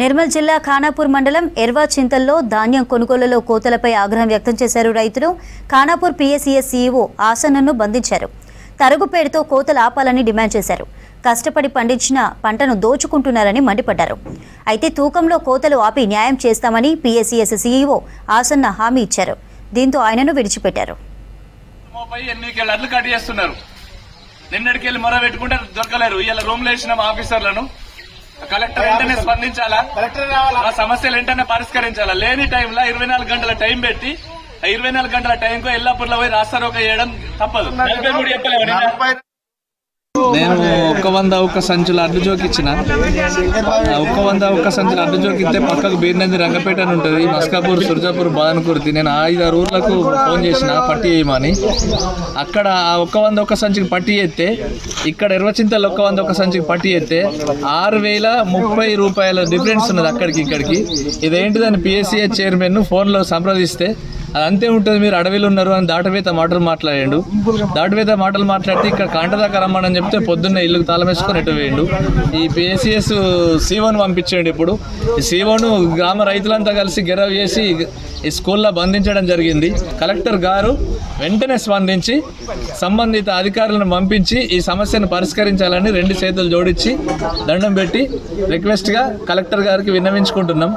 నిర్మల్ జిల్లా ఖానాపూర్ మండలం ఎర్వా చింతల్లో ధాన్యం కొనుగోలులో కోతలపై ఆగ్రహం వ్యక్తం చేశారు రైతులు. ఖానాపూర్ పీఎస్ఈఎస్ సీఈఓ ఆసన్నను బంధించారు. తరుగు పేరుతో కోతలు ఆపాలని డిమాండ్ చేశారు. కష్టపడి పండించిన పంటను దోచుకుంటున్నారని మండిపడ్డారు. అయితే తూకంలో కోతలు ఆపి న్యాయం చేస్తామని పీఎస్ఈఎస్ సీఈఓ ఆసన్న హామీ ఇచ్చారు. దీంతో ఆయనను విడిచిపెట్టారు. నిన్నటికెళ్ళి మొర పెట్టుకుంటే దొరకలేరు. ఇలా రూమ్ లో వేసిన ఆఫీసర్లను కలెక్టర్ వెంటనే స్పందించాలా, ఆ సమస్యలు వెంటనే పరిష్కరించాలా. లేని టైంలో 24 గంటల టైం పెట్టి 24 గంటల టైంకు ఎల్లాపూర్లో పోయి రాస్తారోక చేయడం తప్పదు. 43 చెప్పలేము. నేను 100 సంచులు అడ్డు జోకిచ్చిన 100 సంచులు అడ్డు జోకిస్తే పక్కకు బీర్నంది రంగపేట అని ఉంటుంది, మస్కాపూర్, సుర్జాపూర్, బాదనకుర్తి. నేను 5-6 ఊర్లకు ఫోన్ చేసిన పట్టి వేయమని. అక్కడ ఆ 100 సంచికి పట్టి చేస్తే ఇక్కడ ఎర్వచింతలు 100 సంచికి పట్టి చేస్తే 6,030 రూపాయల డిఫరెన్స్ ఉన్నది అక్కడికి ఇక్కడికి. ఇదేంటిదని పిఎస్సిఏ చైర్మన్ ఫోన్లో సంప్రదిస్తే అది అంతే ఉంటుంది, మీరు అడవిలో ఉన్నారు అని దాటవేత మాటలు మాట్లాడాడు. దాటవేత మాటలు మాట్లాడితే ఇక్కడ కాంట దాకా రమ్మని చెప్తే పొద్దున్నే ఇల్లుకు తాళం వేసుకొని ఎటు వేయండు. ఈ పిఎస్సిఎస్ సీఓను పంపించండి. ఇప్పుడు ఈ సీఓను గ్రామ రైతులంతా కలిసి గెరవ్ చేసి ఈ స్కూల్లో బంధించడం జరిగింది. కలెక్టర్ గారు వెంటనే స్పందించి సంబంధిత అధికారులను పంపించి ఈ సమస్యను పరిష్కరించాలని 2 చేతులు జోడించి దండం పెట్టి రిక్వెస్ట్గా కలెక్టర్ గారికి విన్నవించుకుంటున్నాం.